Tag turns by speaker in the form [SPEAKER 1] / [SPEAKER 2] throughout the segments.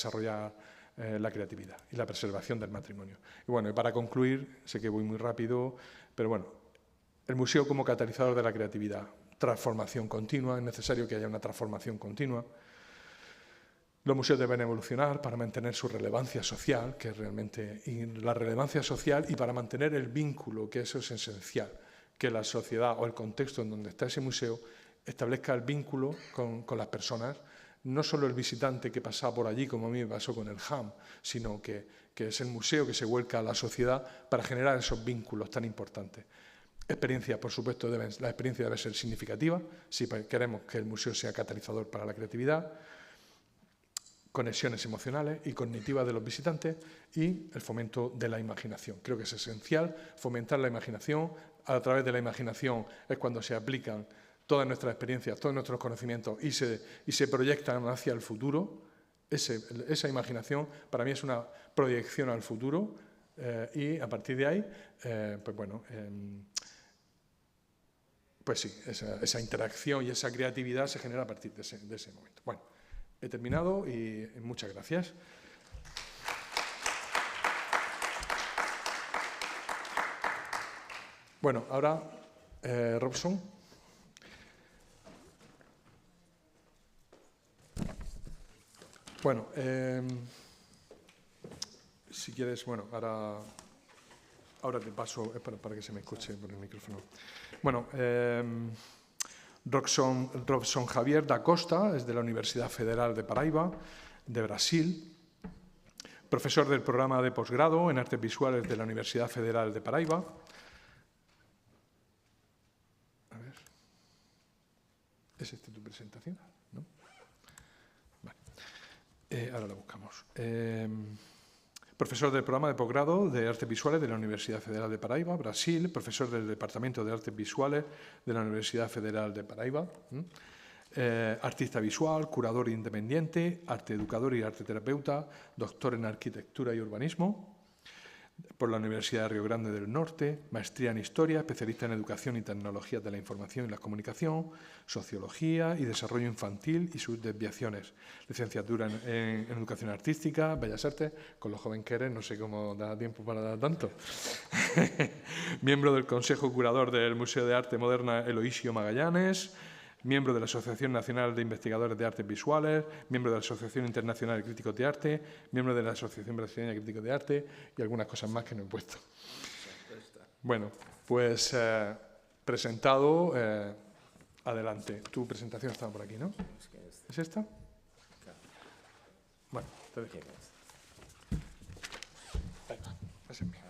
[SPEAKER 1] desarrollar la creatividad y la preservación del matrimonio. Y bueno, y para concluir, sé que voy muy rápido, pero bueno, el museo como catalizador de la creatividad, transformación continua, es necesario que haya una transformación continua. Los museos deben evolucionar para mantener su relevancia social, que es realmente la relevancia social, y para mantener el vínculo, que eso es esencial, que la sociedad o el contexto en donde está ese museo establezca el vínculo con las personas, no solo el visitante que pasa por allí, como a mí me pasó con el HAM, sino que es el museo que se vuelca a la sociedad para generar esos vínculos tan importantes. Experiencias, por supuesto, la experiencia debe ser significativa, si queremos que el museo sea catalizador para la creatividad, conexiones emocionales y cognitivas de los visitantes y el fomento de la imaginación. Creo que es esencial fomentar la imaginación. A través de la imaginación es cuando se aplican todas nuestras experiencias, todos nuestros conocimientos y se proyectan hacia el futuro. Esa imaginación para mí es una proyección al futuro y a partir de ahí, pues bueno, pues sí, esa interacción y esa creatividad se genera a partir de ese momento. Bueno, he terminado y muchas gracias. Bueno, ahora Robson. Bueno, si quieres, bueno, ahora te paso para que se me escuche por el micrófono. Bueno, Robson Javier da Costa es de la Universidad Federal de Paraíba, de Brasil, profesor del programa de posgrado en Artes Visuales de la Universidad Federal de Paraíba. A ver, ¿es esta tu presentación? ¿No? Vale. Ahora la buscamos. Profesor del programa de posgrado de Artes Visuales de la Universidad Federal de Paraíba, Brasil, profesor del Departamento de Artes Visuales de la Universidad Federal de Paraíba, artista visual, curador independiente, arte educador y arte terapeuta, doctor en arquitectura y urbanismo por la Universidad de Río Grande del Norte, maestría en historia, especialista en educación y tecnologías de la información y la comunicación, sociología y desarrollo infantil y sus desviaciones, licenciatura en educación artística, bellas artes, con lo joven que eres no sé cómo da tiempo para dar tanto. Miembro del Consejo Curador del Museo de Arte Moderna Eloísio Magallanes, miembro de la Asociación Nacional de Investigadores de Artes Visuales, miembro de la Asociación Internacional de Críticos de Arte, miembro de la Asociación Brasileña de Críticos de Arte y algunas cosas más que no he puesto. Bueno, pues presentado, adelante. Tu presentación estaba por aquí, ¿no? ¿Es esta? Bueno, te dejo. Venga, pásenme.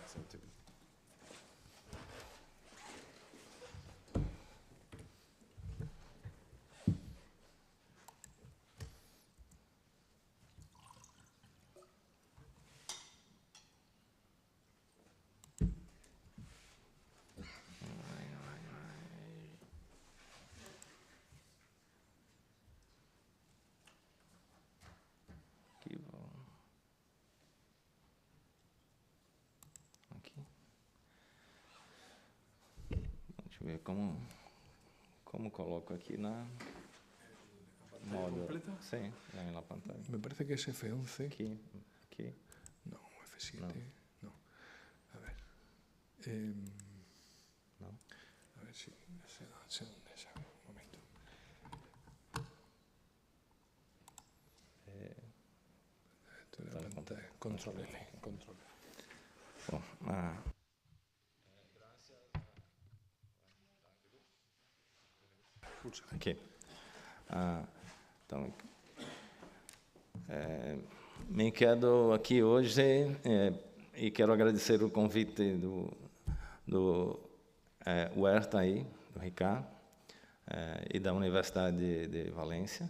[SPEAKER 2] Ver como coloco aquí na
[SPEAKER 1] modo completa.
[SPEAKER 2] Sí, en la pantalla.
[SPEAKER 1] Me parece que es F11.
[SPEAKER 2] Aquí.
[SPEAKER 1] No, F7. No. A ver.
[SPEAKER 2] No.
[SPEAKER 1] A ver si sé dónde es. Un momento. Esto era la pantalla. Control L. Control L.
[SPEAKER 2] Bom, aqui. Então, me quedo aqui hoje e quero agradecer o convite do Huerta aí, do Ricardo, e da Universidade de Valência.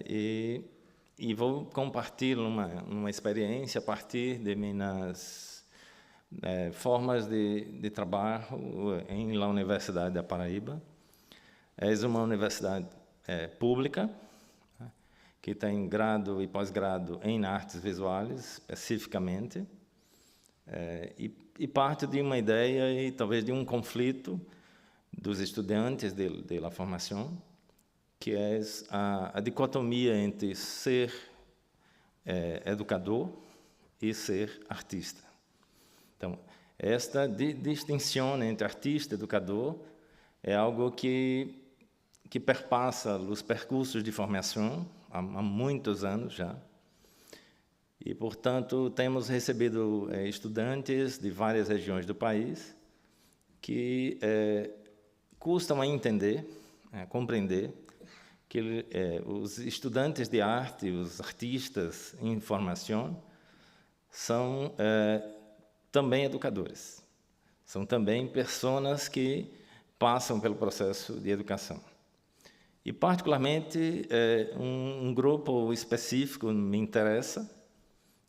[SPEAKER 2] E vou compartilhar uma experiência a partir de minhas formas de trabalho na Universidade da Paraíba. É uma universidade pública, que tem grado e pós-grado em artes visuais, especificamente, e parte de uma ideia e talvez de um conflito dos estudantes da formação, que é a dicotomia entre ser educador e ser artista. Então, esta distinção entre artista e educador é algo que perpassa os percursos de formação há muitos anos já. E, portanto, temos recebido estudantes de várias regiões do país que custam a entender, compreender, que os estudantes de arte, os artistas em formação, são também educadores. São também pessoas que passam pelo processo de educação. E, particularmente, um grupo específico me interessa,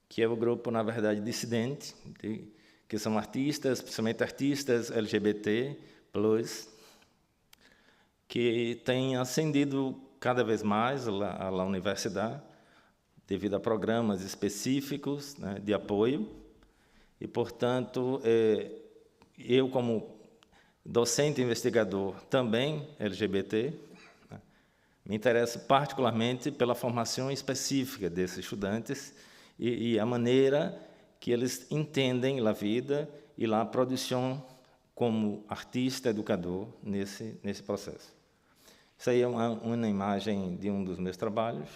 [SPEAKER 2] que é o grupo, na verdade, dissidente, que são artistas, principalmente artistas LGBT+, que têm ascendido cada vez mais à universidade, devido a programas específicos, né, de apoio. E, portanto, eu, como docente investigador, também LGBT, né, me interesso particularmente pela formação específica desses estudantes e a maneira que eles entendem a vida e a produção como artista, educador, nesse processo. Isso aí é uma imagem de um dos meus trabalhos.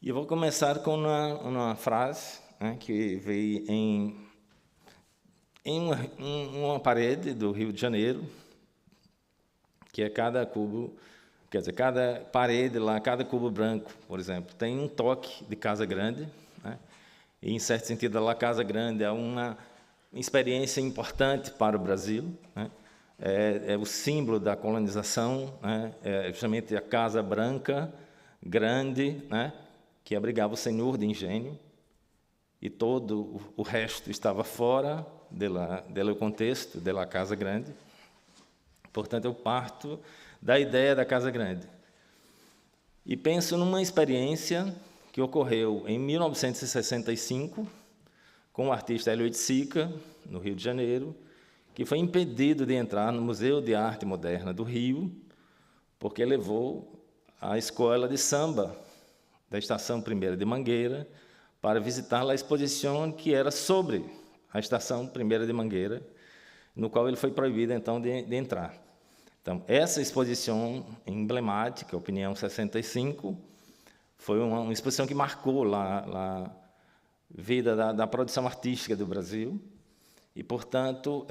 [SPEAKER 2] E eu vou começar com uma frase, né, que veio em uma parede do Rio de Janeiro, que é cada cubo, quer dizer, cada parede lá, cada cubo branco, por exemplo, tem um toque de Casa Grande, né? E, em certo sentido, a Casa Grande é uma experiência importante para o Brasil, né? É o símbolo da colonização, né? É justamente a Casa Branca, grande, né? Que abrigava o senhor de engenho, e todo o resto estava fora do contexto da Casa Grande. Portanto, eu parto da ideia da Casa Grande. E penso numa experiência que ocorreu em 1965, com o artista Hélio Oiticica, no Rio de Janeiro, que foi impedido de entrar no Museu de Arte Moderna do Rio, porque levou a escola de samba da Estação 1ª de Mangueira para visitar a exposição que era sobre a Estação 1ª de Mangueira, no qual ele foi proibido, então, de entrar. Então, essa exposição emblemática, Opinião 65, foi uma exposição que marcou a vida da produção artística do Brasil e, portanto,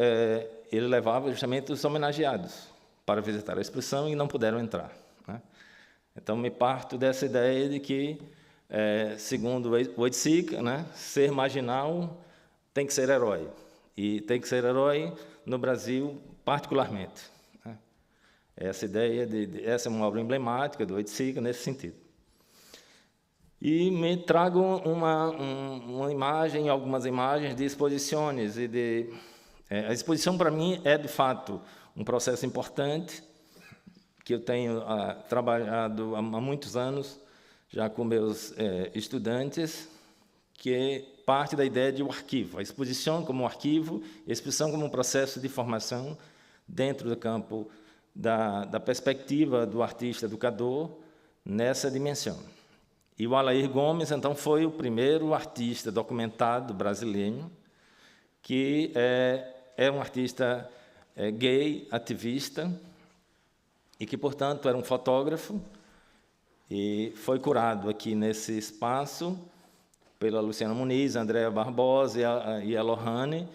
[SPEAKER 2] ele levava justamente os homenageados para visitar a exposição e não puderam entrar, né? Então, me parto dessa ideia de que, segundo o Oiticica, né, ser marginal tem que ser herói, e tem que ser herói no Brasil particularmente, né? Essa ideia essa é uma obra emblemática do Oiticica nesse sentido. E me trago uma imagem, algumas imagens de exposições. A exposição, para mim, é, de fato, um processo importante, que eu tenho trabalhado há muitos anos, já com meus estudantes, que parte da ideia de um arquivo. A exposição como um arquivo, a exposição como um processo de formação dentro do campo da perspectiva do artista educador nessa dimensão. E o Alair Gomes, então, foi o primeiro artista documentado brasileiro que é um artista gay, ativista, e que, portanto, era um fotógrafo, e foi curado aqui nesse espaço pela Luciana Muniz, Andréa Barbosa e a Lohane,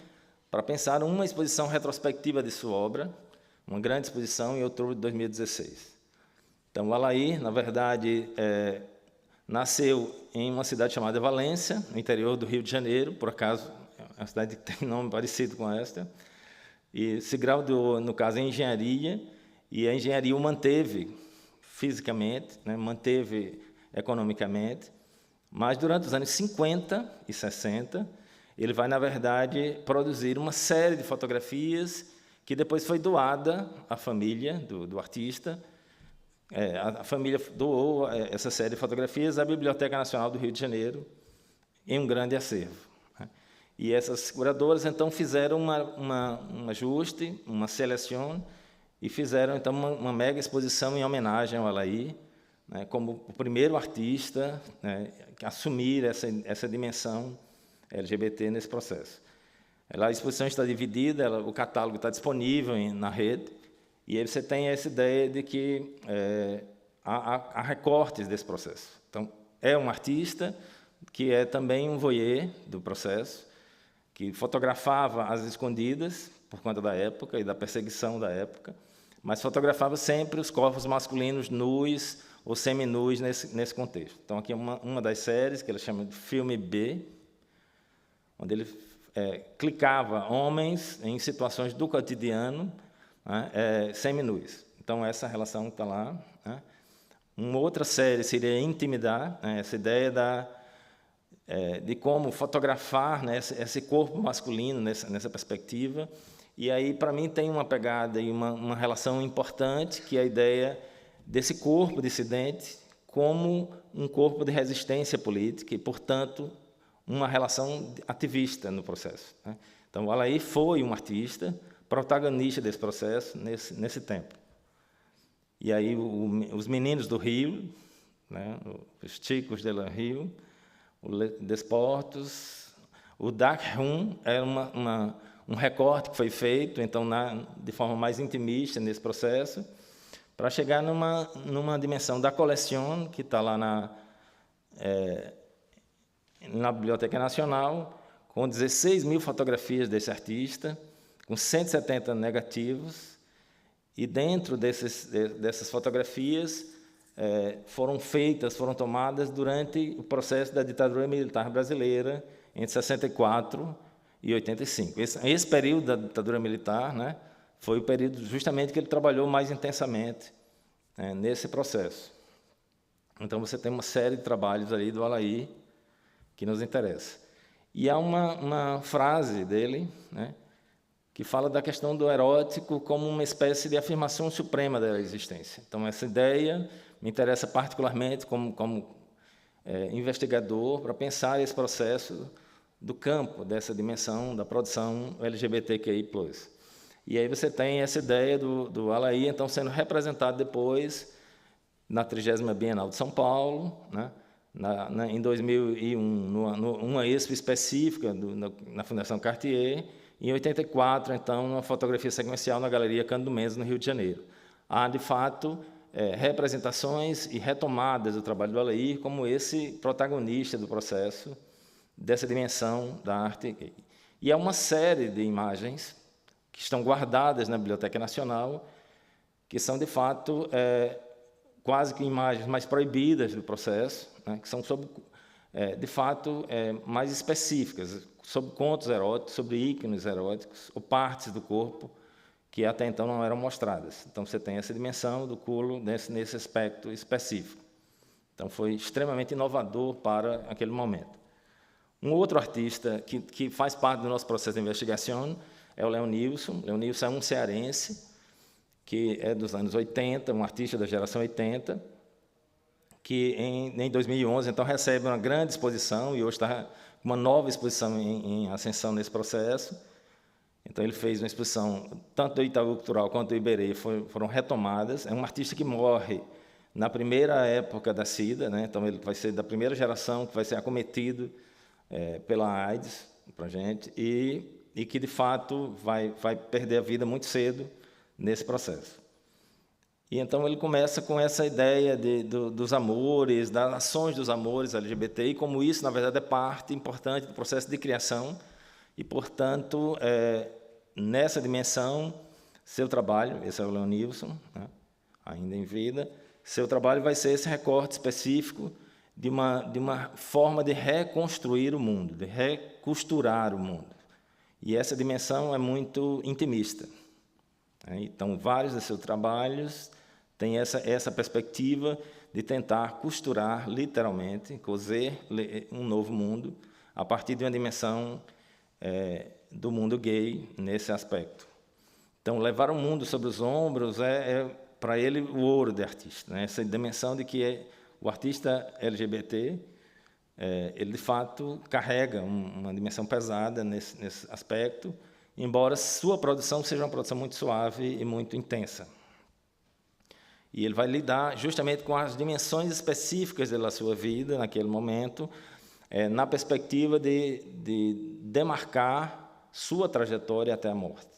[SPEAKER 2] para pensar uma exposição retrospectiva de sua obra, uma grande exposição em outubro de 2016. Então, o Alair, na verdade, nasceu em uma cidade chamada Valência, no interior do Rio de Janeiro, por acaso, é uma cidade que tem nome parecido com esta, e se graduou, no caso, em engenharia, e a engenharia o manteve fisicamente, né, manteve economicamente, mas durante os anos 50 e 60, ele vai, na verdade, produzir uma série de fotografias que depois foi doada à família do artista. A família doou essa série de fotografias à Biblioteca Nacional do Rio de Janeiro, em um grande acervo, né? E essas curadoras, então, fizeram um ajuste, uma seleção, e fizeram, então, uma mega exposição em homenagem ao Alair, né, como o primeiro artista, né, a assumir essa dimensão LGBT nesse processo. A exposição está dividida, o catálogo está disponível na rede, e aí você tem essa ideia de que há recortes desse processo. Então, é um artista que é também um voyeur do processo, que fotografava às escondidas, por conta da época e da perseguição da época, mas fotografava sempre os corpos masculinos nus ou seminus nesse contexto. Então, aqui é uma das séries, que ele chama de Filme B, onde ele clicava homens em situações do cotidiano, né, seminus. Então, essa relação está lá. Né. Uma outra série seria Intimidar, né, essa ideia de como fotografar, né, esse corpo masculino nessa perspectiva. E aí, para mim, tem uma pegada e uma relação importante, que é a ideia desse corpo dissidente como um corpo de resistência política e, portanto, uma relação ativista no processo. Né? Então, o Alaí foi um artista protagonista desse processo nesse tempo. E aí, os meninos do Rio, né, os Chicos de la Rio, o Desportos, o Dark Room era um recorte que foi feito, então, de forma mais intimista nesse processo, para chegar numa dimensão da coleção, que está lá na Biblioteca Nacional, com 16.000 fotografias desse artista, com 170 negativos, e dentro dessas fotografias foram tomadas durante o processo da ditadura militar brasileira, entre 64 e 85. Esse período da ditadura militar, né, foi o período justamente que ele trabalhou mais intensamente nesse processo. Então, você tem uma série de trabalhos ali do Alaí que nos interessa. E há uma frase dele, né, que fala da questão do erótico como uma espécie de afirmação suprema da existência. Então, essa ideia me interessa particularmente como investigador para pensar esse processo do campo, dessa dimensão da produção LGBTQI+. E aí você tem essa ideia do Alaí, então, sendo representado depois na 30ª Bienal de São Paulo, né? Em 2001, numa expo específica na Fundação Cartier, e em 84, então, uma fotografia sequencial na Galeria Cândido Mendes, no Rio de Janeiro. Há, de fato, representações e retomadas do trabalho do Alaí como esse protagonista do processo, dessa dimensão da arte. E há uma série de imagens que estão guardadas na Biblioteca Nacional, que são, de fato, quase que imagens mais proibidas do processo, né, que são, de fato, mais específicas, sobre contos eróticos, sobre ícones eróticos, ou partes do corpo que até então não eram mostradas. Então, você tem essa dimensão do culo nesse aspecto específico. Então, foi extremamente inovador para aquele momento. Um outro artista que faz parte do nosso processo de investigação é o Leonilson. Leonilson é um cearense, que é dos anos 80, um artista da geração 80, que em 2011, então, recebe uma grande exposição, e hoje está com uma nova exposição em ascensão nesse processo. Então, ele fez uma exposição, tanto do Itaú Cultural quanto do Iberê, foram retomadas. É um artista que morre na primeira época da SIDA, né? Então, ele vai ser da primeira geração que vai ser acometido pela AIDS, para a gente, e que, de fato, vai perder a vida muito cedo nesse processo. E, então, ele começa com essa ideia dos amores, das ações dos amores LGBT, e como isso, na verdade, é parte importante do processo de criação, e, portanto, nessa dimensão, seu trabalho, esse é o Leonilson, né, ainda em vida, seu trabalho vai ser esse recorte específico de uma forma de reconstruir o mundo, de recosturar o mundo. E essa dimensão é muito intimista. Então, vários de seus trabalhos têm essa perspectiva de tentar costurar, literalmente, coser um novo mundo a partir de uma dimensão do mundo gay nesse aspecto. Então, levar o mundo sobre os ombros para ele, o ouro de artista, né? Essa dimensão de que o artista LGBT, ele, de fato, carrega uma dimensão pesada nesse aspecto, embora sua produção seja uma produção muito suave e muito intensa. E ele vai lidar justamente com as dimensões específicas da sua vida, naquele momento, na perspectiva de demarcar sua trajetória até a morte.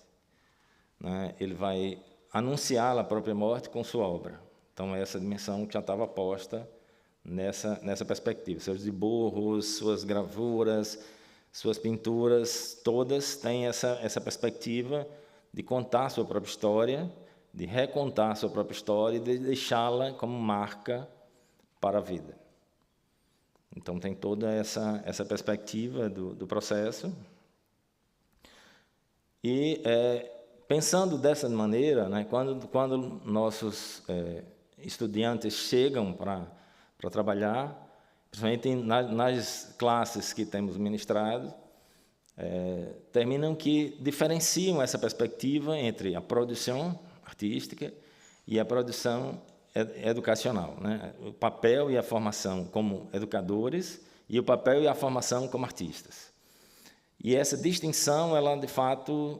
[SPEAKER 2] Né? Ele vai anunciar a própria morte com sua obra. Então, essa dimensão que já estava posta nessa perspectiva. Seus dibujos, suas gravuras, suas pinturas, todas têm essa perspectiva de contar sua própria história, de recontar sua própria história e de deixá-la como marca para a vida. Então, tem toda essa perspectiva do processo. E, pensando dessa maneira, né, quando nossos estudantes chegam para trabalhar, principalmente nas classes que temos ministrado, terminam que diferenciam essa perspectiva entre a produção artística e a produção educacional, né? O papel e a formação como educadores e o papel e a formação como artistas. E essa distinção, ela de fato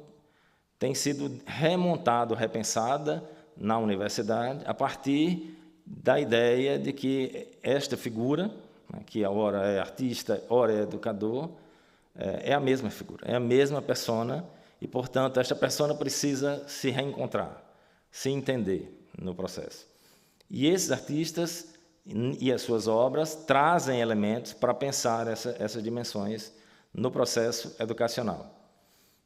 [SPEAKER 2] tem sido remontada, repensada na universidade a partir da ideia de que esta figura, né, que ora é artista, ora é educador, é a mesma figura, é a mesma persona e, portanto, esta persona precisa se reencontrar, se entender no processo. E esses artistas e as suas obras trazem elementos para pensar essas dimensões no processo educacional.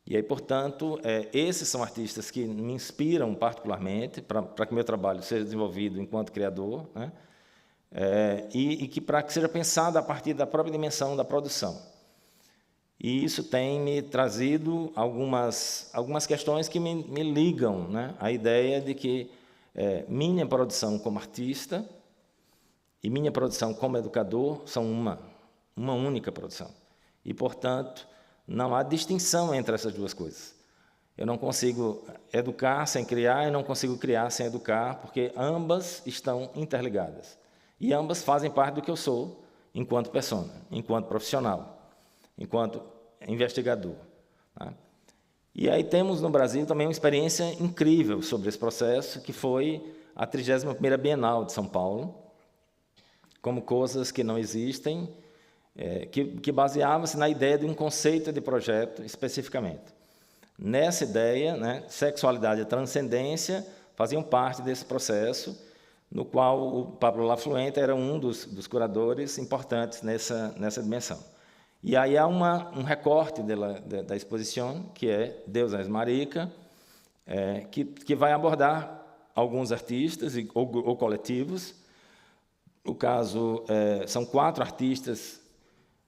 [SPEAKER 2] E aí, portanto, esses são artistas que me inspiram particularmente para que meu trabalho seja desenvolvido enquanto criador, né? E que para que seja pensado a partir da própria dimensão da produção. E isso tem me trazido algumas questões que me ligam, né, à ideia de que minha produção como artista e minha produção como educador são uma única produção. E, portanto, não há distinção entre essas duas coisas. Eu não consigo educar sem criar e não consigo criar sem educar, porque ambas estão interligadas. E ambas fazem parte do que eu sou enquanto persona, enquanto profissional, enquanto investigador. Tá? E aí temos no Brasil também uma experiência incrível sobre esse processo, que foi a 31ª Bienal de São Paulo, como coisas que não existem, que baseava-se na ideia de um conceito de projeto especificamente. Nessa ideia, né, sexualidade e transcendência faziam parte desse processo, no qual o Pablo Lafluente era um dos curadores importantes nessa dimensão. E aí há um recorte da exposição, que é Deus és Marica, que vai abordar alguns artistas ou coletivos. No caso, são 4 artistas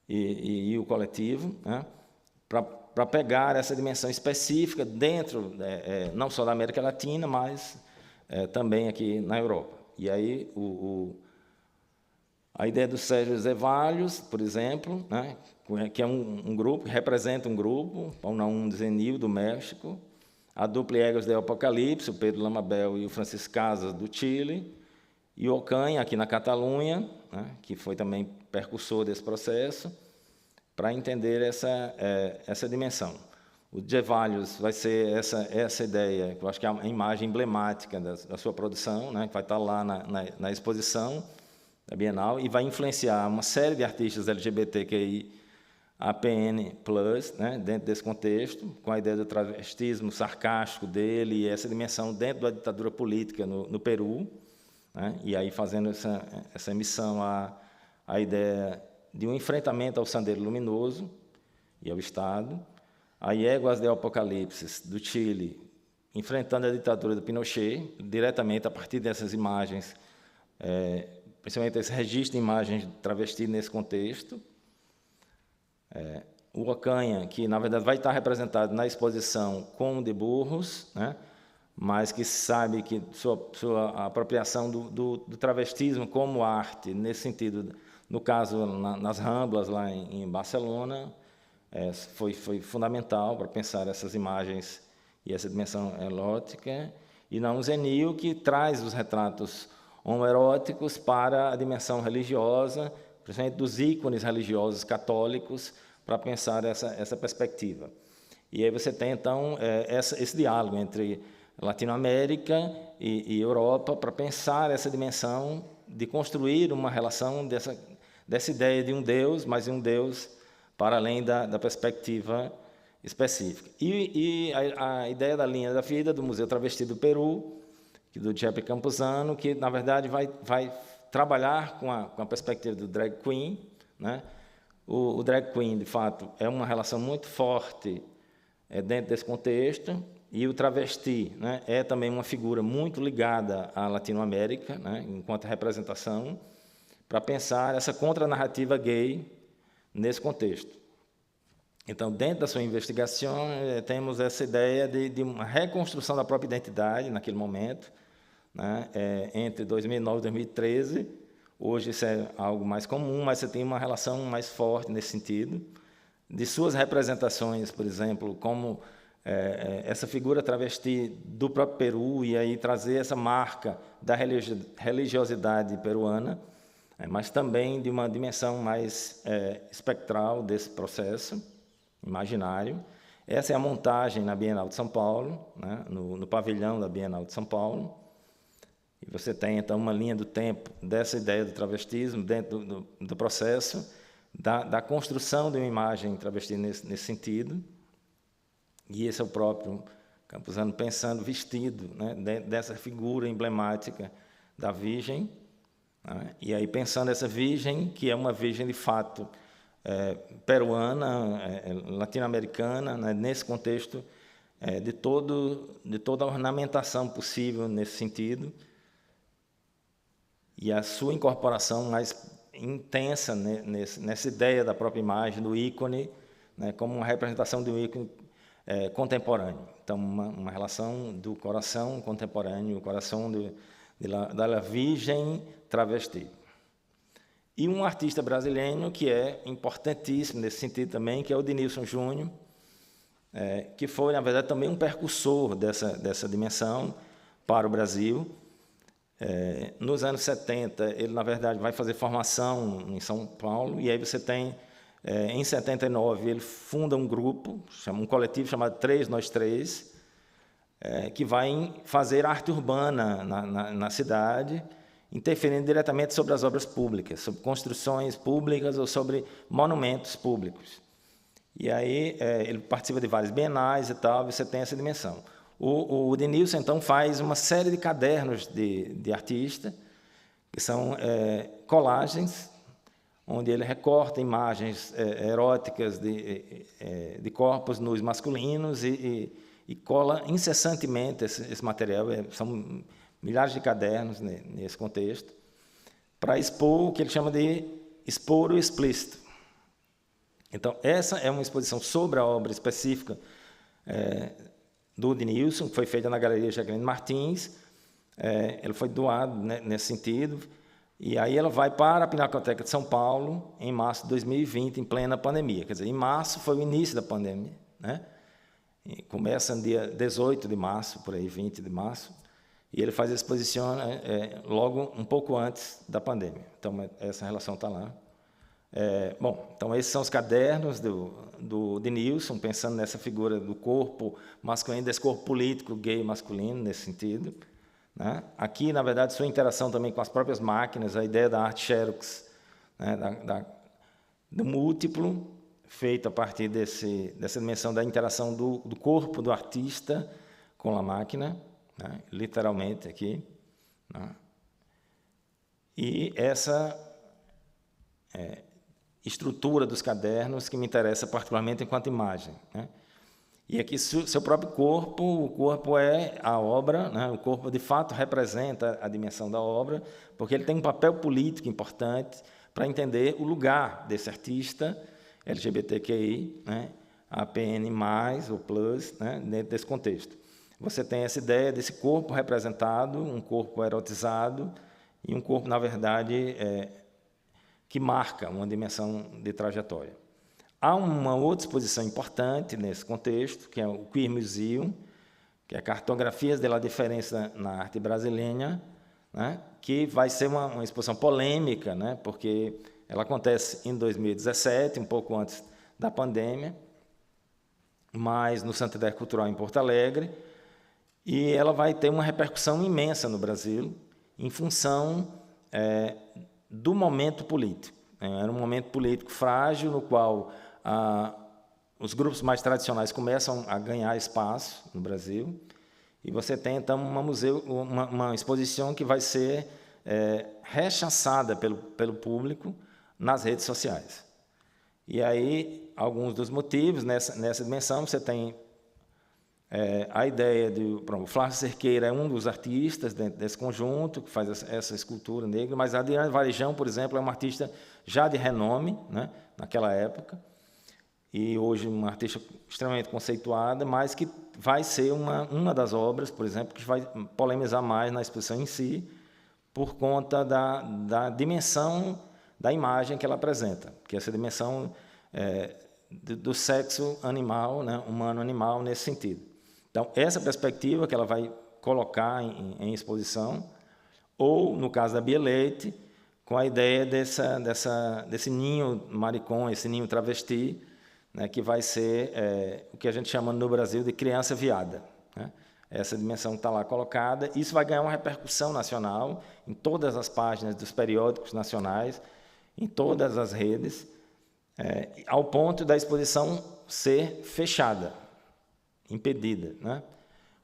[SPEAKER 2] e o coletivo, né, para pegar essa dimensão específica dentro, não só da América Latina, mas também aqui na Europa. E aí a ideia do Sérgio Zevalhos, por exemplo, né, que é um grupo, que representa um grupo, o Naum Zenil, do México, a dupla Egos de Apocalipse, o Pedro Lamabel e o Francisco Casas, do Chile, e o Ocanha, aqui na Catalunha, né, que foi também percursor desse processo, para entender essa dimensão. O Zevalhos vai ser essa ideia, que eu acho que é a imagem emblemática da sua produção, né, que vai estar lá na exposição da Bienal, e vai influenciar uma série de artistas LGBTQI, APN+, né, dentro desse contexto, com a ideia do travestismo sarcástico dele e essa dimensão dentro da ditadura política no Peru, né, e aí fazendo essa emissão à ideia de um enfrentamento ao Sendero Luminoso e ao Estado, a Éguas de Apocalipse, do Chile, enfrentando a ditadura do Pinochet, diretamente a partir dessas imagens, principalmente esse registro de imagens travestidas nesse contexto. O Ocanha, que, na verdade, vai estar representado na exposição com o de Burros, né, mas que sabe que sua apropriação do travestismo como arte, nesse sentido, no caso, nas Ramblas, lá em Barcelona, foi fundamental para pensar essas imagens e essa dimensão erótica. E Naum Zenil, que traz os retratos homoeróticos para a dimensão religiosa, principalmente dos ícones religiosos católicos, para pensar essa perspectiva. E aí você tem, então, esse diálogo entre Latinoamérica e Europa, para pensar essa dimensão de construir uma relação dessa ideia de um Deus, mas de um Deus para além da perspectiva específica. E a ideia da linha da vida do Museu Travesti do Peru, do Jeppe Campuzano, que, na verdade, vai trabalhar com a perspectiva do drag queen, né? O drag queen, de fato, é uma relação muito forte dentro desse contexto, e o travesti, né, é também uma figura muito ligada à Latinoamérica, né, enquanto representação, para pensar essa contranarrativa gay nesse contexto. Então, dentro da sua investigação, temos essa ideia de uma reconstrução da própria identidade naquele momento, né, entre 2009 e 2013. Hoje isso é algo mais comum, mas você tem uma relação mais forte nesse sentido, de suas representações, por exemplo, como essa figura travesti do próprio Peru, e aí trazer essa marca da religiosidade peruana, mas também de uma dimensão mais espectral desse processo imaginário. Essa é a montagem na Bienal de São Paulo, né, no pavilhão da Bienal de São Paulo. E você tem, então, uma linha do tempo dessa ideia do travestismo dentro do processo da construção de uma imagem travesti nesse sentido. E esse é o próprio Campuzano pensando vestido, né, dessa figura emblemática da Virgem, né, e aí pensando essa Virgem, que é uma Virgem, de fato, peruana, latino-americana, né, nesse contexto de toda a ornamentação possível nesse sentido, e a sua incorporação mais intensa nessa ideia da própria imagem, do ícone, né, como uma representação de um ícone contemporâneo. Então, uma relação do coração contemporâneo, o coração da Virgem travesti. E um artista brasileiro que é importantíssimo nesse sentido também, que é o Denilson Júnior, que foi, na verdade, também um percursor dessa dimensão para o Brasil. Nos anos 70, ele, na verdade, vai fazer formação em São Paulo, e aí você tem, em 79, ele funda um grupo, um coletivo chamado 3 Nós 3, que vai fazer arte urbana na cidade, interferindo diretamente sobre as obras públicas, sobre construções públicas ou sobre monumentos públicos. E aí ele participa de várias bienais e tal, você tem essa dimensão. O Denilson, então, faz uma série de cadernos de artista, que são colagens, onde ele recorta imagens eróticas de corpos nus masculinos e cola incessantemente esse material. São milhares de cadernos nesse contexto, para expor o que ele chama de expor o explícito. Então, essa é uma exposição sobre a obra específica do Denilson, que foi feita na Galeria Jacqueline Martins. Ele foi doado, né, nesse sentido, e aí ela vai para a Pinacoteca de São Paulo em março de 2020, em plena pandemia. Quer dizer, em março foi o início da pandemia, né? E começa no dia 18 de março, por aí, 20 de março, e ele faz a exposição logo um pouco antes da pandemia. Então, essa relação está lá. Bom, então esses são os cadernos do Denilson, pensando nessa figura do corpo masculino, desse corpo político gay masculino, nesse sentido, né? Aqui, na verdade, sua interação também com as próprias máquinas, a ideia da arte Xerox, né, do múltiplo, feito a partir dessa dimensão da interação do corpo do artista com a máquina, né, literalmente aqui, né? E essa estrutura dos cadernos que me interessa particularmente enquanto imagem, né? E aqui seu próprio corpo, o corpo é a obra, né? O corpo de fato representa a dimensão da obra, porque ele tem um papel político importante para entender o lugar desse artista LGBTQI, né? APN+, ou plus, né? Dentro desse contexto. Você tem essa ideia desse corpo representado, um corpo erotizado, e um corpo, na verdade, que marca uma dimensão de trajetória. Há uma outra exposição importante nesse contexto, que é o Queer Museum, que é Cartografias da Diferença na Arte Brasileira, né, que vai ser uma exposição polêmica, né, porque ela acontece em 2017, um pouco antes da pandemia, mas no Santander Cultural em Porto Alegre, e ela vai ter uma repercussão imensa no Brasil, em função do momento político. Era um momento político frágil, no qual os grupos mais tradicionais começam a ganhar espaço no Brasil, e você tem, então, uma exposição que vai ser rechaçada pelo público nas redes sociais. E aí, alguns dos motivos, nessa dimensão, você tem a ideia de... Pronto, o Flávio Cerqueira é um dos artistas dentro desse conjunto, que faz essa escultura negra, mas a Adriana Varejão, por exemplo, é uma artista já de renome, né, naquela época, e hoje uma artista extremamente conceituada, mas que vai ser uma das obras, por exemplo, que vai polemizar mais na exposição em si, por conta da dimensão da imagem que ela apresenta, que é essa dimensão do sexo animal, né, humano-animal, nesse sentido. Então, essa perspectiva que ela vai colocar em exposição, ou, no caso da Bia Leite, com a ideia desse ninho maricon, esse ninho travesti, né, que vai ser o que a gente chama no Brasil de criança viada, né? Essa dimensão está lá colocada. Isso vai ganhar uma repercussão nacional em todas as páginas dos periódicos nacionais, em todas as redes, ao ponto da exposição ser fechada, impedida, né?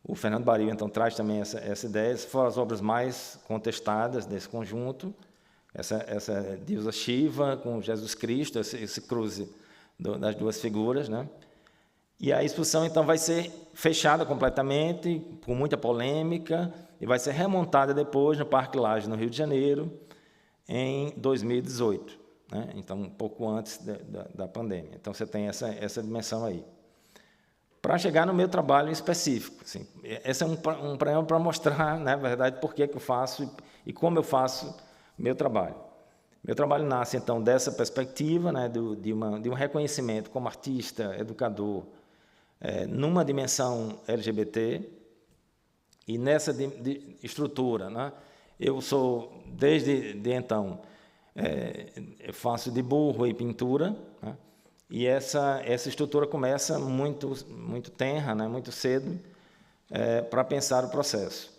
[SPEAKER 2] O Fernando Baril, então, traz também essa ideia. Essas foram as obras mais contestadas desse conjunto, essa deusa Shiva com Jesus Cristo, esse cruze das duas figuras, né? E a exposição, então, vai ser fechada completamente, com muita polêmica, e vai ser remontada depois no Parque Lage, no Rio de Janeiro, em 2018, né? Então, um pouco antes da pandemia. Então, você tem essa dimensão aí. Para chegar no meu trabalho em específico, assim, esse é um preâmbulo para mostrar, na verdade, por que eu faço e como eu faço meu trabalho. Meu trabalho nasce, então, dessa perspectiva, né, de um reconhecimento como artista, educador, numa dimensão LGBT, e nessa estrutura, né, eu sou, desde então, eu faço de burro e pintura, né, e essa estrutura começa muito tenra, né, muito cedo, para pensar o processo.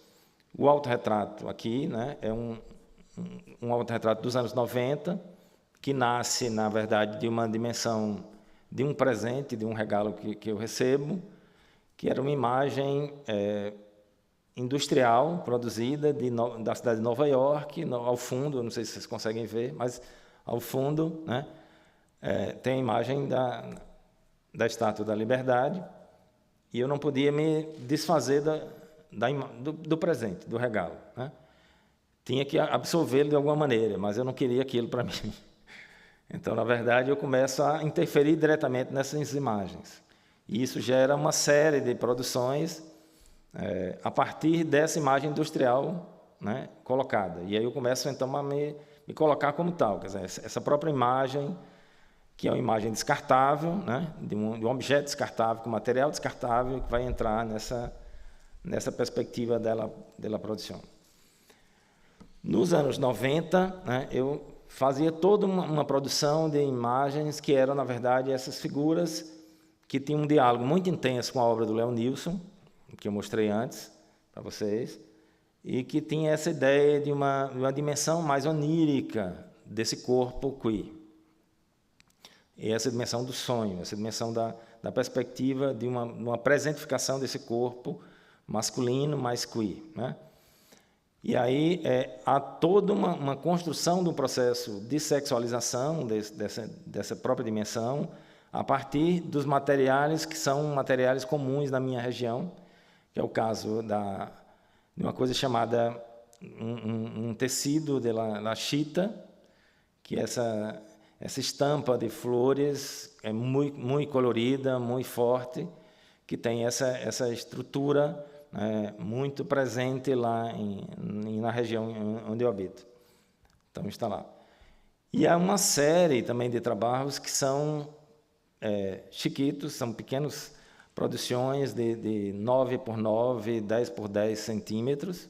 [SPEAKER 2] O autorretrato aqui, né, é um autorretrato dos anos 90, que nasce, na verdade, de uma dimensão de um presente, de um regalo que eu recebo, que era uma imagem industrial, produzida da cidade de Nova York, ao fundo, não sei se vocês conseguem ver, mas ao fundo, né, tem a imagem da Estátua da Liberdade, e eu não podia me desfazer do presente, do regalo, né? Tinha que absorvê-lo de alguma maneira, mas eu não queria aquilo para mim. Então, na verdade, eu começo a interferir diretamente nessas imagens. E isso gera uma série de produções a partir dessa imagem industrial, né, colocada. E aí eu começo, então, a me colocar como tal. Quer dizer, essa própria imagem, que é uma imagem descartável, né, de um objeto descartável, com material descartável, que vai entrar nessa perspectiva dela produção. Nos anos 90, né, eu fazia toda uma produção de imagens que eram, na verdade, essas figuras que tinham um diálogo muito intenso com a obra do Leonilson, que eu mostrei antes para vocês, e que tinha essa ideia de uma dimensão mais onírica desse corpo queer. E essa dimensão do sonho, essa dimensão da perspectiva de uma presentificação desse corpo masculino mais queer, né? E aí há toda uma construção de um processo de sexualização dessa própria dimensão a partir dos materiais que são materiais comuns na minha região, que é o caso de uma coisa chamada um tecido de la chita, que é essa estampa de flores muito colorida, muito forte, que tem essa estrutura muito presente lá na região onde eu habito. Então, está lá. E há uma série também de trabalhos que são chiquitos, são pequenas produções de 9 por 9, 10 por 10 centímetros,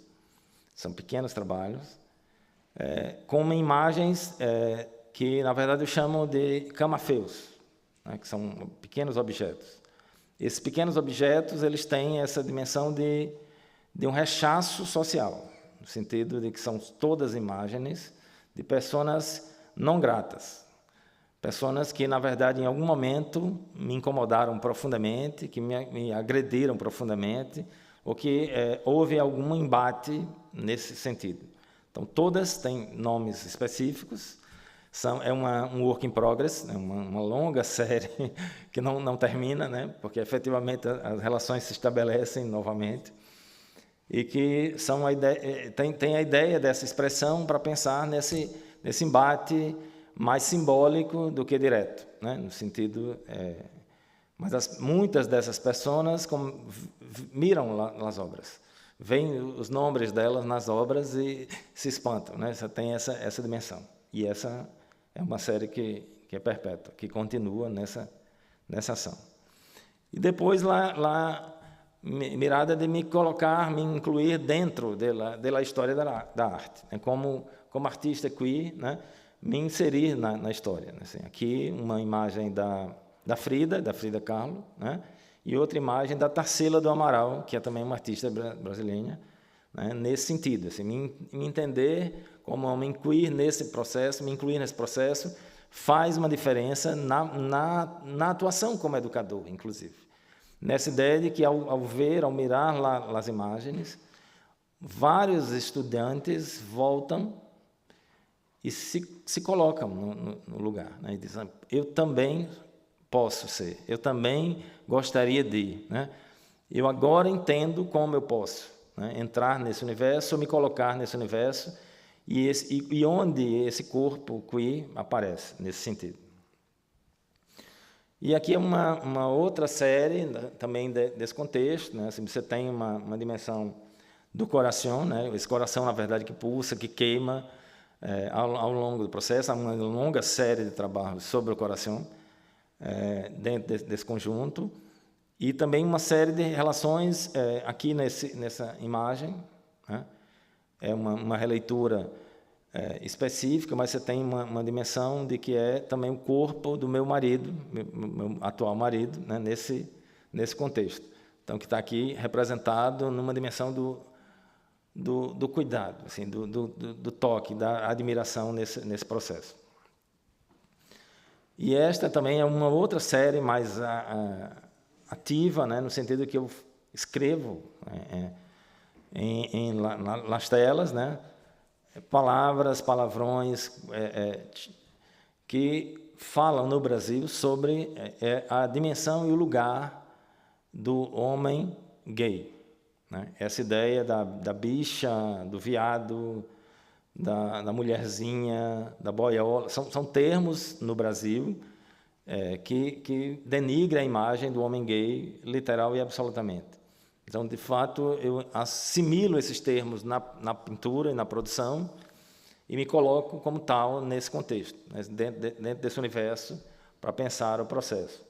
[SPEAKER 2] são pequenos trabalhos, com imagens que, na verdade, eu chamo de camafeus, né, que são pequenos objetos. Esses pequenos objetos, eles têm essa dimensão de de um rechaço social, no sentido de que são todas imagens de pessoas não gratas, pessoas que, na verdade, em algum momento me incomodaram profundamente, que me agrediram profundamente, ou que houve algum embate nesse sentido. Então, todas têm nomes específicos, é um work in progress, é uma longa série que não termina, né? Porque, efetivamente, as relações se estabelecem novamente, e que tem a ideia dessa expressão para pensar nesse embate mais simbólico do que direto, né? No sentido... mas muitas dessas pessoas miram as obras, veem os nomes delas nas obras e se espantam, né? Tem essa dimensão. E essa é uma série que é perpétua, que continua nessa ação. E depois lá mirada de me incluir dentro da história da arte, né? Como artista queer, né? Me inserir na história, né? Assim, aqui uma imagem da Frida Kahlo, né? E outra imagem da Tarsila do Amaral, que é também uma artista brasileira, né? Nesse sentido, assim, me entender como homem queer nesse processo, me incluir nesse processo, faz uma diferença na atuação como educador, inclusive. Nessa ideia de que, ao mirar lá as imagens, vários estudantes voltam e se colocam no lugar, né? E dizem, eu também posso ser, eu também gostaria de, né? Eu agora entendo como eu posso, né, entrar nesse universo, me colocar nesse universo, e onde esse corpo queer aparece, nesse sentido. E aqui é uma outra série, né, também desse contexto, né? Assim, você tem uma dimensão do coração, né? Esse coração, na verdade, que pulsa, que queima ao longo do processo. Há uma longa série de trabalhos sobre o coração dentro desse conjunto. E também uma série de relações aqui nessa imagem, né? É uma releitura específica, mas você tem uma dimensão de que é também o corpo do meu marido, meu atual marido, né? nesse contexto. Então, que está aqui representado numa dimensão do cuidado, assim, do toque, da admiração nesse processo. E esta também é uma outra série mais ativa, né? No sentido que eu escrevo nas telas, né? Palavras, palavrões que falam no Brasil sobre a dimensão e o lugar do homem gay, né? Essa ideia da bicha, do viado, da mulherzinha, da boiola, são termos no Brasil que denigram a imagem do homem gay, literal e absolutamente. Então, de fato, eu assimilo esses termos na pintura e na produção e me coloco como tal nesse contexto, né, dentro desse universo, para pensar o processo.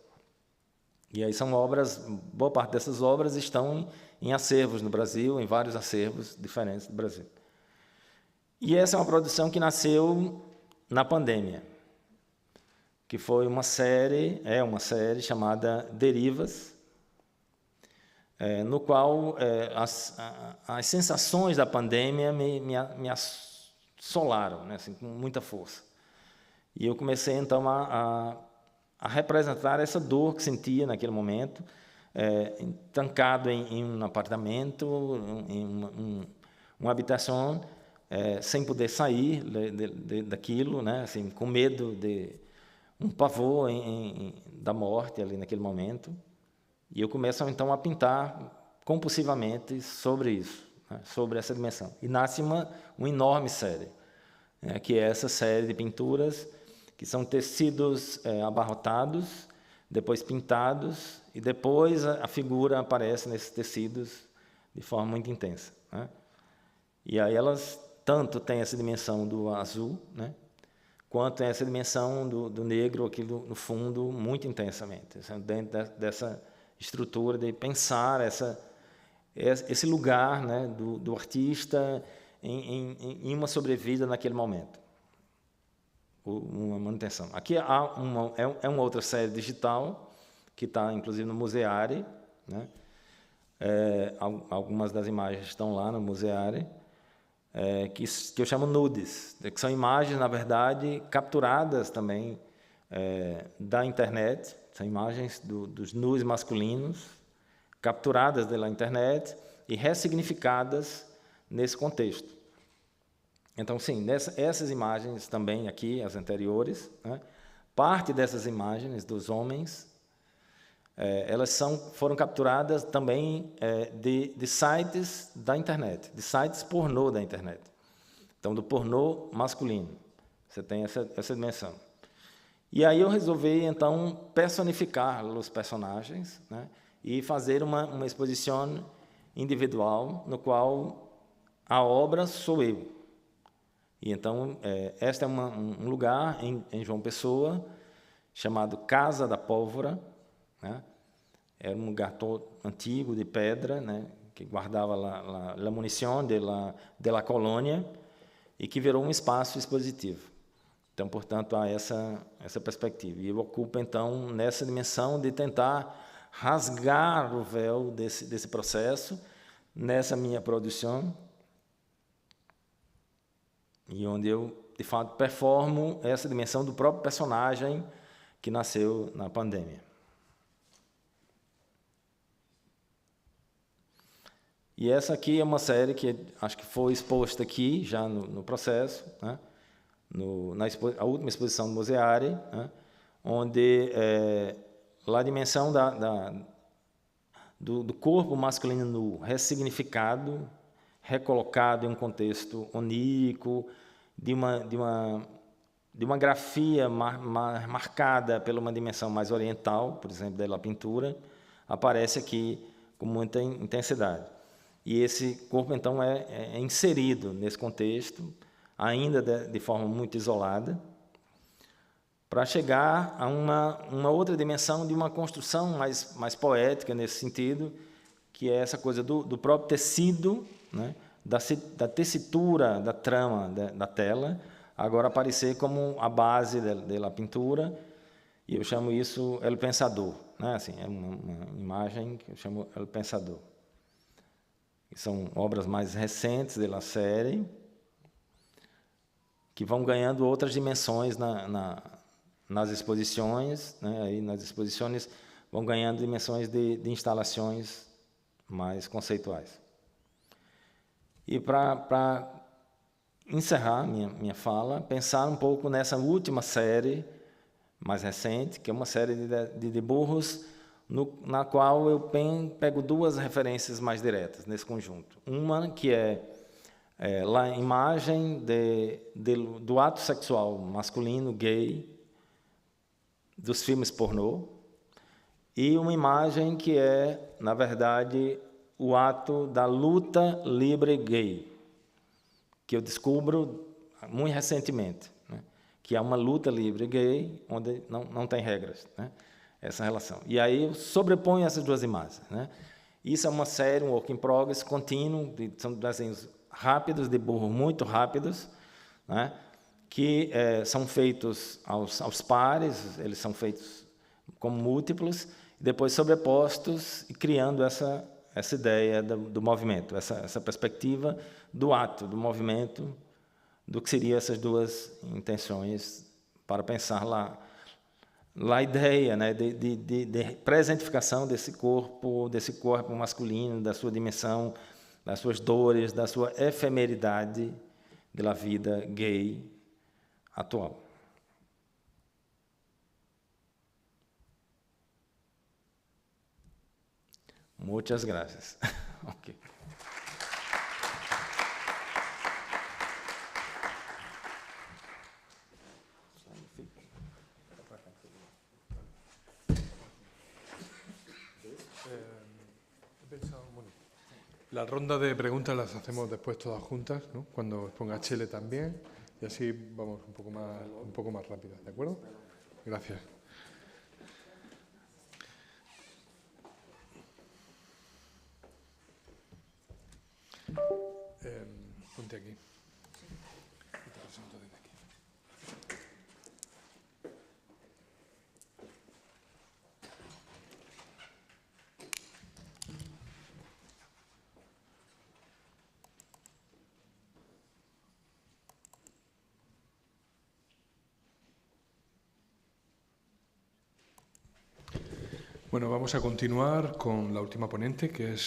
[SPEAKER 2] E aí são obras, boa parte dessas obras estão em acervos no Brasil, em vários acervos diferentes do Brasil. E essa é uma produção que nasceu na pandemia, que foi uma série chamada Derivas, no qual as sensações da pandemia me assolaram, né, assim, com muita força. E eu comecei, então, a representar essa dor que sentia naquele momento, trancado em um apartamento, em uma habitação, sem poder sair daquilo, né, assim, com medo de um pavor da morte ali naquele momento. E eu começo, então, a pintar compulsivamente sobre isso, né, sobre essa dimensão. E nasce uma enorme série, né, que é essa série de pinturas, que são tecidos abarrotados, depois pintados, e depois a figura aparece nesses tecidos de forma muito intensa, né? E aí elas tanto têm essa dimensão do azul, né, quanto tem essa dimensão do negro aqui no fundo, muito intensamente, dentro dessa estrutura de pensar esse lugar, né, do artista em uma sobrevida naquele momento, uma manutenção. Aqui há uma outra série digital que está inclusive no Museare, né, Algumas das imagens estão lá no Museare, que eu chamo nudes, que são imagens, na verdade, capturadas também da internet, são imagens dos nus masculinos, capturadas pela internet e ressignificadas nesse contexto. Então, sim, essas imagens também aqui, as anteriores, né, parte dessas imagens dos homens, elas foram capturadas também de sites da internet, de sites pornô da internet. Então, do pornô masculino. Você tem essa dimensão. E aí eu resolvi, então, personificar os personagens, né, e fazer uma exposição individual, no qual a obra sou eu. E então, este é um lugar em João Pessoa, chamado Casa da Pólvora, né? Era um lugar todo antigo, de pedra, né? Que guardava a munição de la colônia e que virou um espaço expositivo. Então, portanto, há essa perspectiva. E eu ocupo, então, nessa dimensão de tentar rasgar o véu desse processo, nessa minha produção, e onde eu, de fato, performo essa dimensão do próprio personagem que nasceu na pandemia. E essa aqui é uma série que acho que foi exposta aqui, já no processo, né? A última exposição do Museare, né? Onde a dimensão do corpo masculino nu ressignificado, recolocado em um contexto onírico, de uma grafia marcada por uma dimensão mais oriental, por exemplo, da pintura, aparece aqui com muita intensidade. E esse corpo, então, é inserido nesse contexto, ainda de forma muito isolada, para chegar a uma outra dimensão de uma construção mais poética nesse sentido, que é essa coisa do próprio tecido, né, da tessitura da trama da tela, agora aparecer como a base da pintura, e eu chamo isso El Pensador, né? Assim, é uma imagem que eu chamo El Pensador. São obras mais recentes da série, que vão ganhando outras dimensões nas exposições, né? Aí nas exposições vão ganhando dimensões de instalações mais conceituais. E para encerrar minha fala, pensar um pouco nessa última série mais recente, que é uma série de dibujos na qual eu pego duas referências mais diretas nesse conjunto. Uma que é a imagem do ato sexual masculino, gay, dos filmes pornô, e uma imagem que é, na verdade, o ato da luta livre gay, que eu descubro muito recentemente, né? Que é uma luta livre gay onde não tem regras, né? Essa relação. E aí eu sobreponho essas duas imagens, né? Isso é uma série, um work in progress contínuo, são desenhos rápidos, de burro muito rápidos, né? Que são feitos aos pares, eles são feitos como múltiplos, e depois sobrepostos e criando essa ideia do movimento, essa perspectiva do ato, do movimento, do que seriam essas duas intenções para pensar lá a ideia, né, de presentificação desse corpo masculino, da sua dimensão, das suas dores, da sua efemeridade da vida gay atual. Muitas graças. Okay.
[SPEAKER 1] La ronda de preguntas las hacemos después todas juntas, ¿no? Cuando exponga Chele también, y así vamos un poco más rápido, ¿de acuerdo? Gracias. Ponte aquí. Y te presento desde aquí. Bueno, vamos a continuar con la última ponente, que es